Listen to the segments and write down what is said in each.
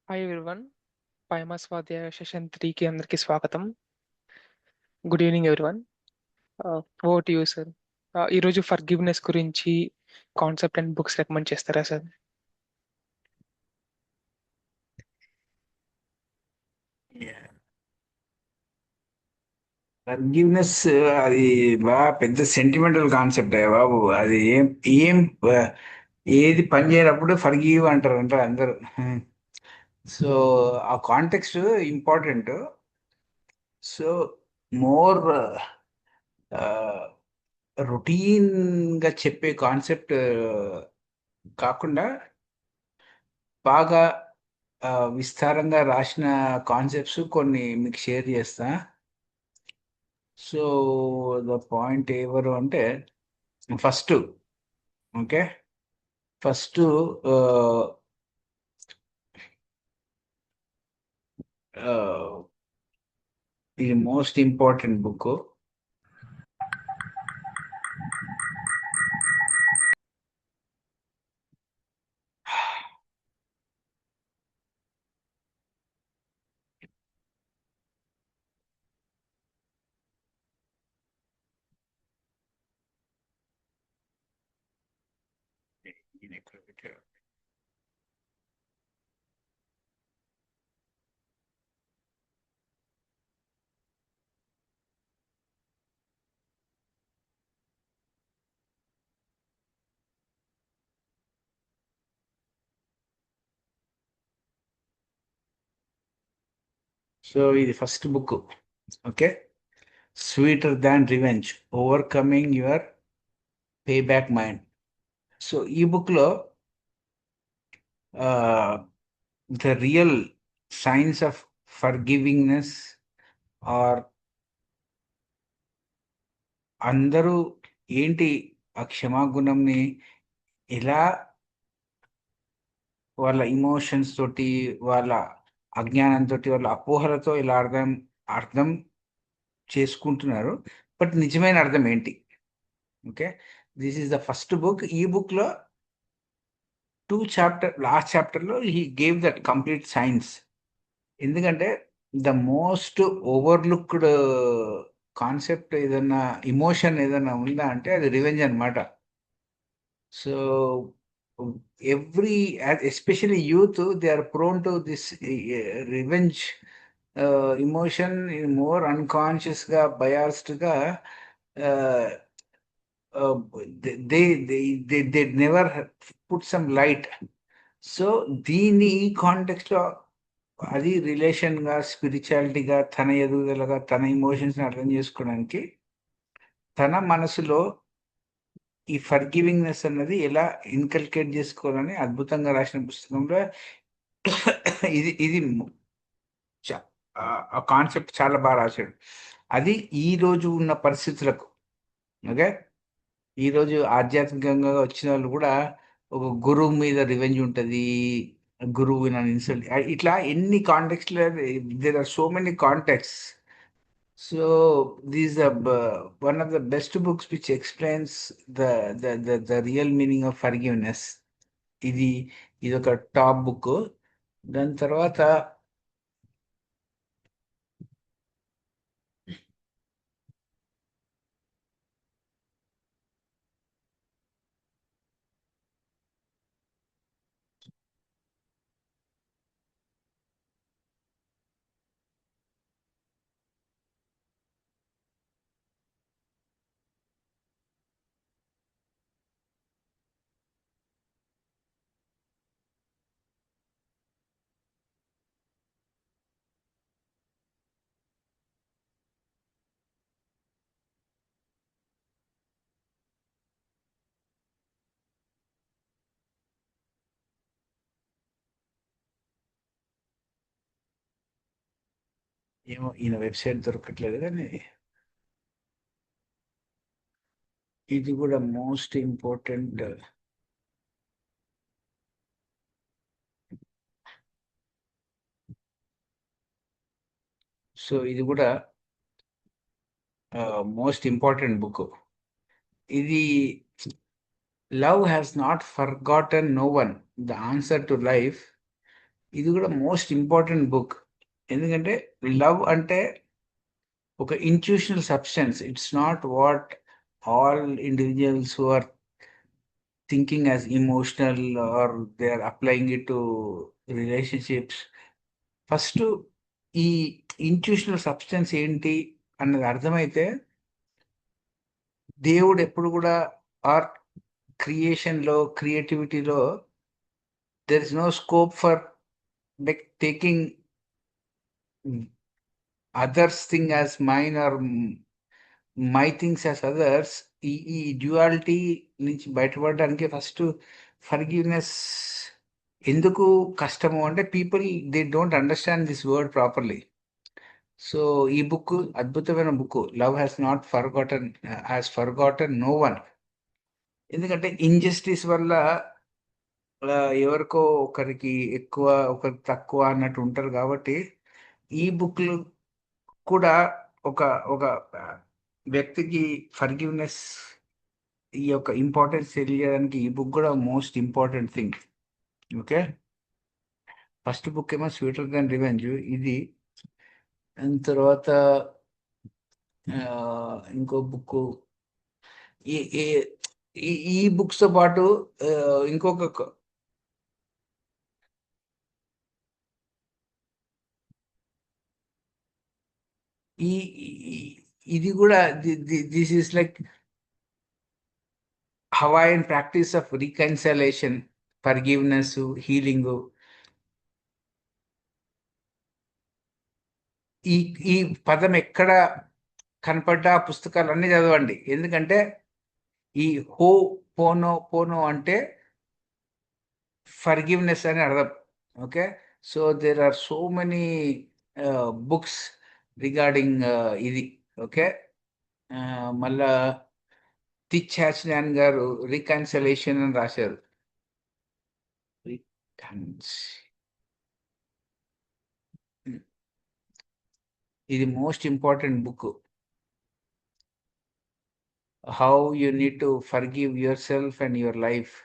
Hi everyone. పైమా స్వాధ్యాయ session 3కి అందరికీ స్వాగతం. Good evening everyone. Over to you sir. ఈరోజు ఫర్గివ్నెస్ గురించి కాన్సెప్ట్ అండ్ బుక్స్ రికమెండ్ చేస్తారా సార్? ఫర్గివ్నెస్ అది బాగా పెద్ద సెంటిమెంటల్ కాన్సెప్ట్ బాబు. అది ఏం ఏం ఆ, ఏది పని చేయనప్పుడు ఫర్గివ్ అంటారు అందరు. సో ఆ context important. So more routine గా చెప్పే కాన్సెప్ట్ కాకుండా బాగా విస్తారంగా రాసిన కాన్సెప్ట్స్ కొన్ని మీకు షేర్ చేస్తా. సో ద పాయింట్ ఎవరు అంటే ఫస్ట్, ఓకే, ఫస్ట్ ఇది మోస్ట్ ఇంపార్టెంట్ బుక్. సో ఇది first book, okay, sweeter than revenge, overcoming your payback mind. So ఈ బుక్ లో the real science of forgivingness, or అందరూ ఏంటి ఆ క్షమాగుణంని ఎలా వాళ్ళ ఇమోషన్స్ తోటి, వాళ్ళ అజ్ఞానంతో, వాళ్ళ అపోహలతో ఇలా అర్థం అర్థం చేసుకుంటున్నారు. బట్ నిజమైన అర్థం ఏంటి? Okay, this is the first book. ఈ బుక్ లో లాస్ట్ చాప్టర్ లో he gave that complete science. ఎందుకంటే ద మోస్ట్ ఓవర్లుక్డ్ కాన్సెప్ట్ ఏదన్నా, ఇమోషన్ ఏదన్నా ఉందా అంటే అది రివెంజ్ అన్నమాట. So every, especially youth, they are prone to this revenge emotion. More unconscious గా, బయాస్డ్ గా, they never put some light. So దీన్ని ఈ కాంటెక్స్ట్ లో అది రిలేషన్ గా, స్పిరిచువాలిటీగా, తన ఎదుగుదలగా, తన ఇమోషన్స్ అర్థం చేసుకోవడానికి తన మనసులో ఈ ఫర్గివింగ్నెస్ అన్నది ఎలా ఇన్కల్కేట్ చేసుకోవాలని అద్భుతంగా రాసిన పుస్తకంలో ఇది ఇది ఆ కాన్సెప్ట్ చాలా బాగా రాశాడు. అది ఈ రోజు ఉన్న పరిస్థితులకు, ఓకే, ఈ రోజు ఆధ్యాత్మికంగా వచ్చిన వాళ్ళు కూడా ఒక గురువు మీద రివెంజ్ ఉంటుంది, గురువు నన్ను ఇన్సల్ట్, ఇట్లా ఎన్ని context, there are so many contexts. So this one of the best books which explains the real meaning of forgiveness. ఇది ఇది ఒక టాప్ బుక్. దాని తర్వాత ఏమో ఈయన వెబ్సైట్ దొరకట్లేదు, కానీ ఇది కూడా మోస్ట్ ఇంపార్టెంట్. సో ఇది కూడా మోస్ట్ ఇంపార్టెంట్ బుక్. ఇది love has not forgotten no one, the answer to life ఇది కూడా మోస్ట్ ఇంపార్టెంట్ బుక్. ఎందుకంటే లవ్ అంటే ఒక intuitional substance. It's not what all individuals who are thinking as emotional or they are applying it to relationships. First ఈ intuitional substance ఏంటి అన్నది అర్థమైతే దేవుడు ఎప్పుడు కూడా ఆర్ట్ క్రియేషన్లో క్రియేటివిటీలో there is no scope for like taking others thing as mine or my things as others. ఈ డ్యువాలిటీ నుంచి బయటపడడానికి ఫస్ట్ ఫర్గివ్నెస్ ఎందుకు కష్టము అంటే people they don't understand this word properly. So ఈ బుక్ అద్భుతమైన book. Love has not forgotten no one. ఎందుకంటే injustice వల్ల ఎవరికో ఒకరికి ఎక్కువ ఒకరికి తక్కువ అన్నట్టు ఉంటారు కాబట్టి ఈ బుక్లు కూడా ఒక ఒక వ్యక్తికి ఫర్గివ్నెస్ ఈ యొక్క ఇంపార్టెన్స్ తెలియడానికి ఈ బుక్ కూడా most important thing. Okay, first book ఏమో స్వీటర్ దాన్ రివెంజ్. ఇది దాని తర్వాత ఇంకో బుక్ ఈ ఈ ఈ books తో పాటు ఇంకొక ఈ ఇది కూడా this is like Hawaiian practice of reconciliation, forgiveness, healing. ఈ ఈ పదం ఎక్కడ కనపడ్డా పుస్తకాలన్నీ చదవండి. ఎందుకంటే ఈ హో పోనో పోనో అంటే ఫర్గివ్నెస్ అని అర్థం. Okay, so there are so many books regarding ఇది. ఓకే, మళ్ళా టిచ్ హ్యాచ్న్యాన్ గారు రికన్సలేషన్ అని రాశారు. ఇది most important book. How you need to forgive yourself and your life.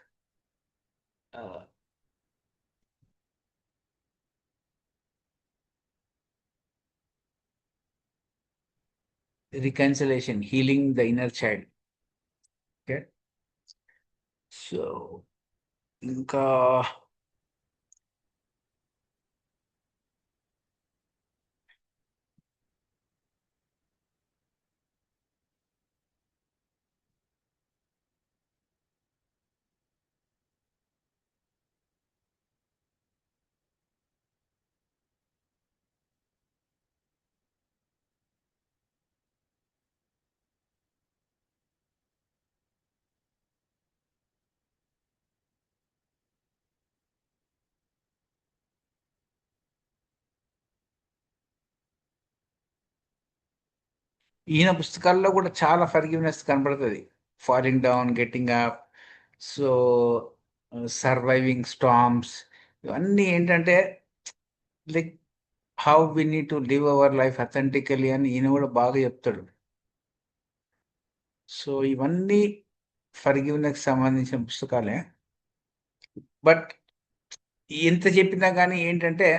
Reconciliation, healing the inner child. Okay, so ఇంకా ఈయన పుస్తకాల్లో కూడా చాలా ఫర్గివ్నెస్ కనబడుతుంది. Falling down, getting up, so surviving storms. ఇవన్నీ ఏంటంటే like how we need to live our life authentically అని ఈయన కూడా బాగా చెప్తాడు. సో ఇవన్నీ ఫర్గివ్నెస్ సంబంధించిన పుస్తకాలే. బట్ ఎంత చెప్పినా కానీ ఏంటంటే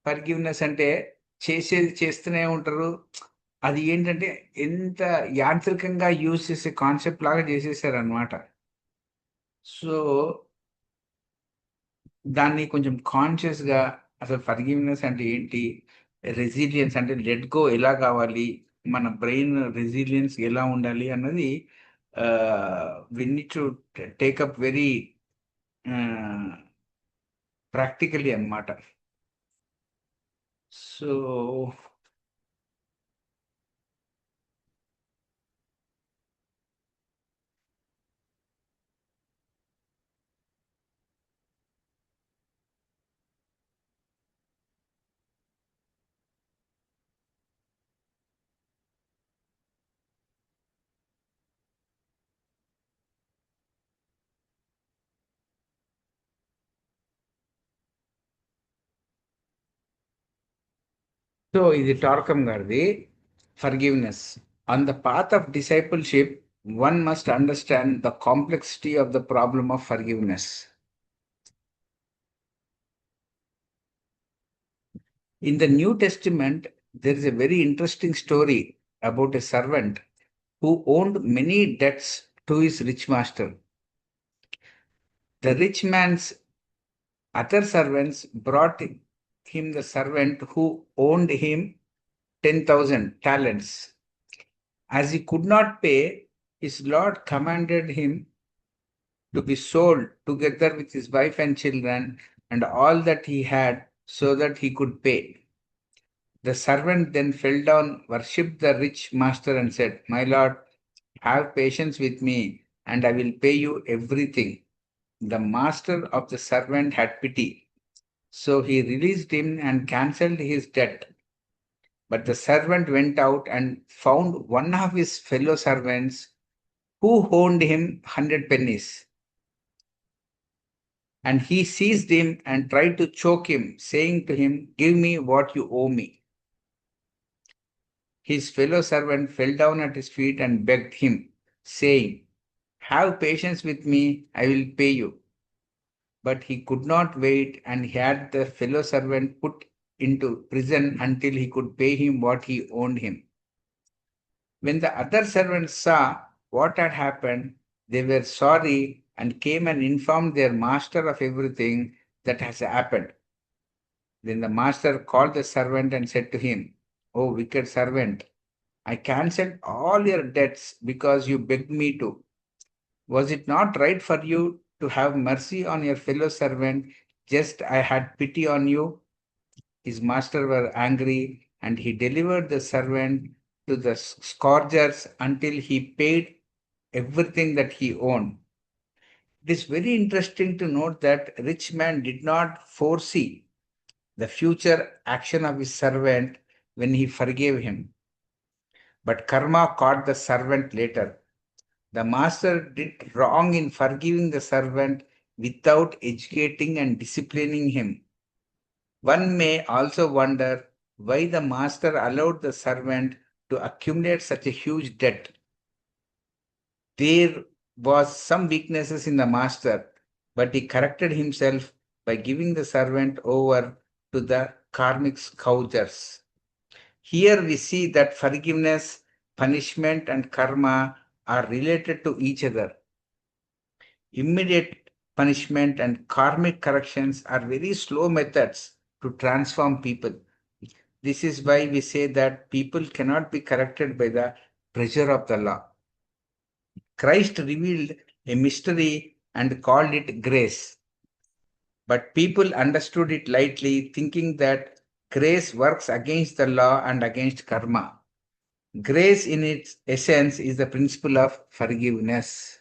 ఫర్గివ్నెస్ అంటే చేసేది చేస్తూనే ఉంటారు. అది ఏంటంటే ఎంత యాంత్రికంగా యూజ్ చేసే కాన్సెప్ట్ లాగా చేసేసారు అనమాట. సో దాన్ని కొంచెం కాన్షియస్గా అసలు ఫర్గివ్నెస్ అంటే ఏంటి, రెసిలియన్స్ అంటే లెట్ గో ఎలా కావాలి, మన బ్రెయిన్ రెసిలియన్స్ ఎలా ఉండాలి అన్నది we need to take up very practically అన్నమాట. సో సో ఇది టార్కమ్ గారిది forgiveness. On the path of discipleship one must understand the complexity of the problem of forgiveness. In the New Testament, there is a very interesting story about a servant who owned many debts to his rich master. The rich man's other servants brought him the servant who owned him 10,000 talents. As he could not pay, his Lord commanded him to be sold together with his wife and children and all that he had so that he could pay. The servant then fell down, worshipped the rich master, and said, "My Lord, have patience with me, and I will pay you everything." The master of the servant had pity, so he released him and cancelled his debt. But the servant went out and found one of his fellow servants who owed him 100 pennies. And he seized him and tried to choke him, saying to him, "Give me what you owe me." His fellow servant fell down at his feet and begged him, saying, "Have patience with me, I will pay you." But he could not wait and he had the fellow servant put into prison until he could pay him what he owed him. When the other servants saw what had happened, they were sorry and came and informed their master of everything that has happened. Then the master called the servant and said to him, "O wicked servant, I cancelled all your debts because you begged me to. Was it not right for you to have mercy on your fellow servant, just I had pity on you?" His master were angry, and he delivered the servant to the scourgers until he paid everything that he owned. It is very interesting to note that rich man did not foresee the future action of his servant when he forgave him. But karma caught the servant later. The master did wrong in forgiving the servant without educating and disciplining him. One may also wonder why the master allowed the servant to accumulate such a huge debt. There was some weaknesses in the master, but he corrected himself by giving the servant over to the karmic scourgers. Here we see that forgiveness, punishment, and karma are related to each other. Immediate punishment and karmic corrections are very slow methods to transform people. This is why we say that people cannot be corrected by the pressure of the law. Christ revealed a mystery and called it grace. But people understood it lightly, thinking that grace works against the law and against karma. Grace, in its essence, is the principle of forgiveness.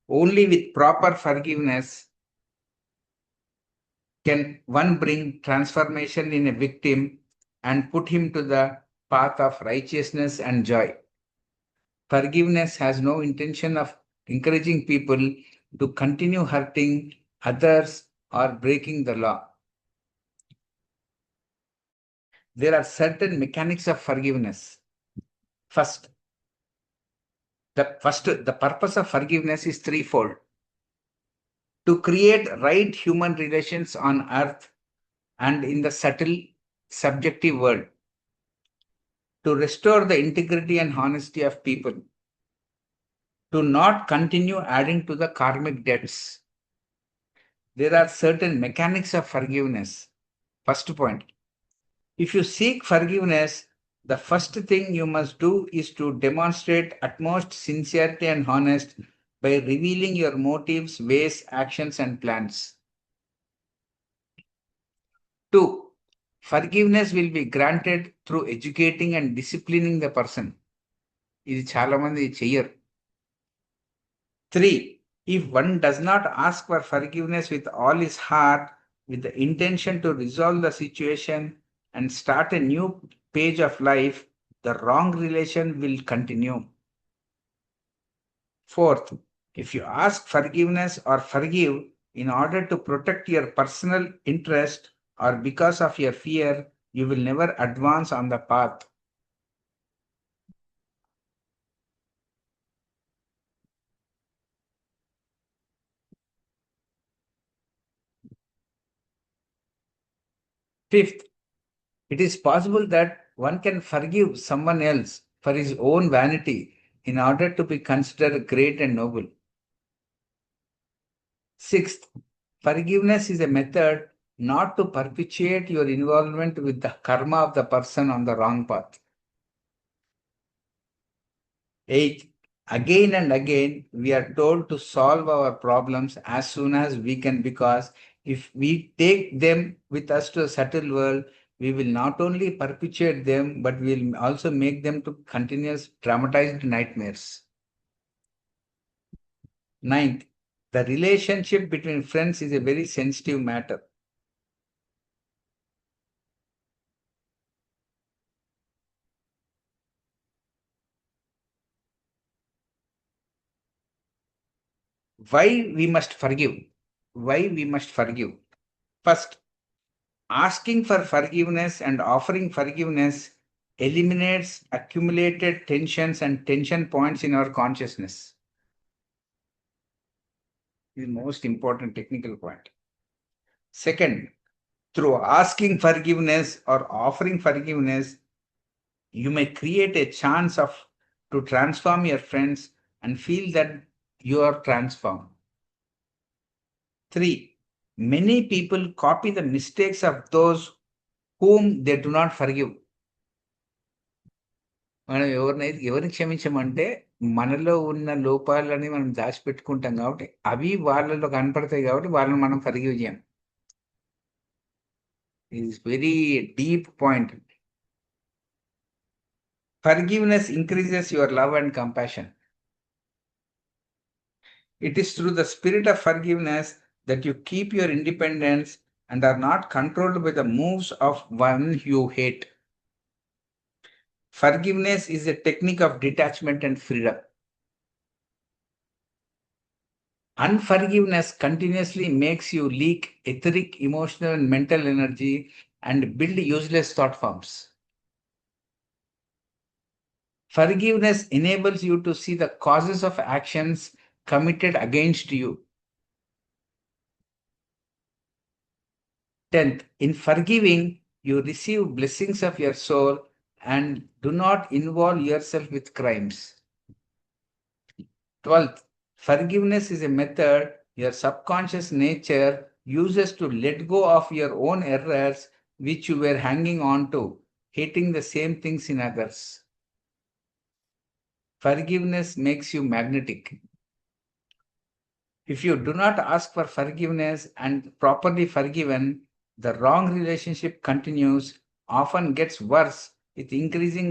Only with proper forgiveness can one bring transformation in a victim and put him to the path of righteousness and joy. Forgiveness has no intention of encouraging people to continue hurting others or breaking the law. There are certain mechanics of forgiveness. First, the purpose of forgiveness is threefold: to create right human relations on earth and in the subtle, subjective world, to restore the integrity and honesty of people, to not continue adding to the karmic debts. There are certain mechanics of forgiveness. First point, if you seek forgiveness, the first thing you must do is to demonstrate utmost sincerity and honesty by revealing your motives, ways, actions, and plans. 2. Forgiveness will be granted through educating and disciplining the person. ఇది చాలా మంది చెయ్యరు. 3. If one does not ask for forgiveness with all his heart, with the intention to resolve the situation and start a new page of life, the wrong relation will continue. 4th, if you ask forgiveness or forgive in order to protect your personal interest or because of your fear, you will never advance on the path. Fifth, it is possible that one can forgive someone else for his own vanity in order to be considered great and noble. Sixth, forgiveness is a method not to perpetuate your involvement with the karma of the person on the wrong path. Eighth, again and again, we are told to solve our problems as soon as we can, because if we take them with us to a subtle world, we will not only perpetuate them, but we will also make them to continuous traumatized nightmares. Ninth, the relationship between friends is a very sensitive matter. Why we must forgive? Why we must forgive? First, asking for forgiveness and offering forgiveness eliminates accumulated tensions and tension points in our consciousness. This is the most important technical point. Second, through asking forgiveness or offering forgiveness, you may create a chance to transform your friends and feel that you are transformed. 3. Many people copy the mistakes of those whom they do not forgive. మనం ఎవరిని క్షమించమంటే మనలో ఉన్న లోపాలని మనం దాచిపెట్టుకుంటాం కాబట్టి అవి వాళ్ళలో కనపడతాయి కాబట్టి వాళ్ళని మనం ఫర్గివ్ చేయం. Is very deep point. Forgiveness increases your love and compassion. It is through the spirit of forgiveness that you keep your independence and are not controlled by the moves of one you hate. Forgiveness is a technique of detachment and freedom. Unforgiveness continuously makes you leak etheric, emotional, and mental energy and build useless thought forms. Forgiveness enables you to see the causes of actions committed against you. 10th, in forgiving, you receive blessings of your soul and do not involve yourself with crimes. 12th, forgiveness is a method your subconscious nature uses to let go of your own errors which you were hanging on to, hating the same things in others. Forgiveness makes you magnetic. If you do not ask for forgiveness and properly forgiven, the wrong relationship continues, often gets worse with increasing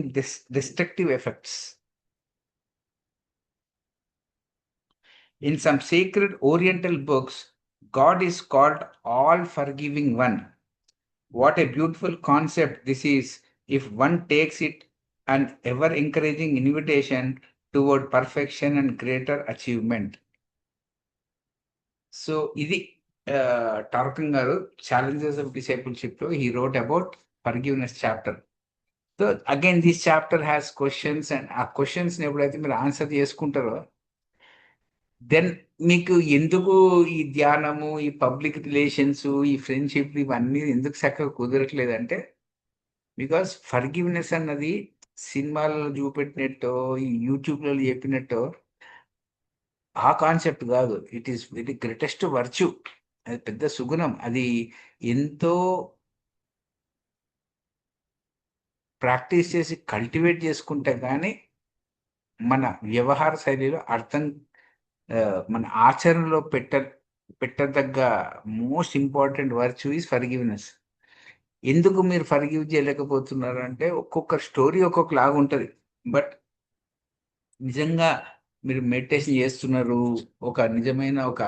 destructive effects. In some sacred Oriental books, God is called all-forgiving one. What a beautiful concept this is if one takes it an ever-encouraging invitation toward perfection and greater achievement. So, ఇది టార్కింగ్ గారు challenges of discipleship లో he wrote about forgiveness chapter. So again this chapter has questions and ఆ questions ఎప్పుడైతే మీరు answer చేసుకుంటారో then మీకు ఎందుకు ఈ ధ్యానము, ఈ పబ్లిక్ రిలేషన్స్, ఈ ఫ్రెండ్షిప్ ఇవన్నీ ఎందుకు చక్కగా కుదరట్లేదంటే బికాస్ ఫర్గివ్నెస్ అన్నది సినిమాలలో చూపెట్టినట్టో ఈ యూట్యూబ్లలో చెప్పినట్టో ఆ కాన్సెప్ట్ కాదు. It is very greatest virtue. అది పెద్ద సుగుణం. అది ఎంతో ప్రాక్టీస్ చేసి కల్టివేట్ చేసుకుంటే కానీ మన వ్యవహార శైలిలో అర్థం మన ఆచరణలో పెట్టదగ్గ most important virtue is forgiveness. ఎందుకు మీరు ఫర్గివ్ చేయలేకపోతున్నారు అంటే ఒక్కొక్క స్టోరీ ఒక్కొక్కలాగా ఉంటుంది. బట్ నిజంగా మీరు మెడిటేషన్ చేస్తున్నారు, ఒక నిజమైన ఒక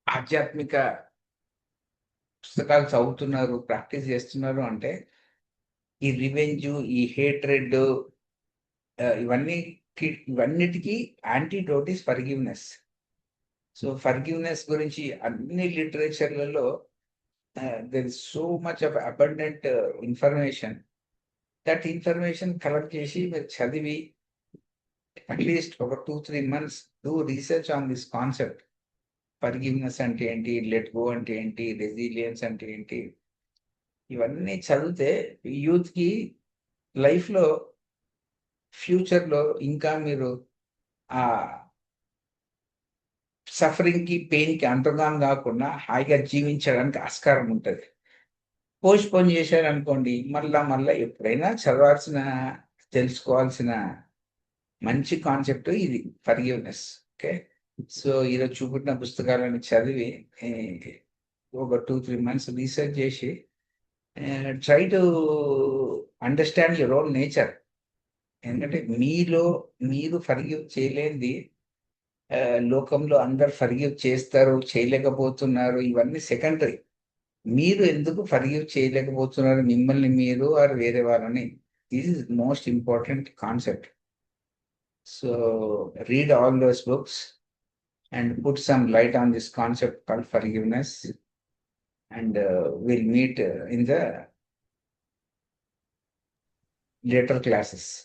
ఆధ్యాత్మిక పుస్తకాలు చదువుతున్నారు, ప్రాక్టీస్ చేస్తున్నారు అంటే ఈ రివెంజ్, ఈ హేట్రెడ్, ఇవన్నిటికీ antidote is forgiveness. So forgiveness గురించి అన్ని లిటరేచర్లలో there is so much of abundant information. That information collect చేసి మీరు చదివి అట్లీస్ట్ ఒక 2-3 months do research on this concept. Forgiveness అంటే ఏంటి, లెట్ గో అంటే ఏంటి, రెసిలియన్స్ అంటే ఏంటి, ఇవన్నీ చదివితే యూత్కి లైఫ్లో ఫ్యూచర్లో ఇంకా మీరు ఆ సఫరింగ్కి పెయిన్కి అంతర్గం కాకుండా హాయిగా జీవించడానికి ఆస్కారం ఉంటుంది. పోన్ చేశారనుకోండి, మళ్ళా మళ్ళా ఎప్పుడైనా చదవాల్సిన, తెలుసుకోవాల్సిన మంచి కాన్సెప్ట్ ఇది ఫర్గివ్‌నెస్. ఓకే. సో, ఈరోజు చూపెట్టిన పుస్తకాలను చదివి ఏ, ఒక 2, 3 మంత్స్ రీసెర్చ్ చేసి try to understand your own nature. ఎందుకంటే మీలో మీరు ఫర్గివ్ చేయలేనిది లోకంలో అందరూ ఫర్గివ్ చేస్తారు, చేయలేకపోతున్నారు, ఇవన్నీ సెకండరీ. మీరు ఎందుకు ఫర్గివ్ చేయలేకపోతున్నారు మిమ్మల్ని మీరు ఆర్ వేరే వాళ్ళని? This is most important concept. So read all those books and put some light on this concept called forgiveness, and we'll meet in the later classes.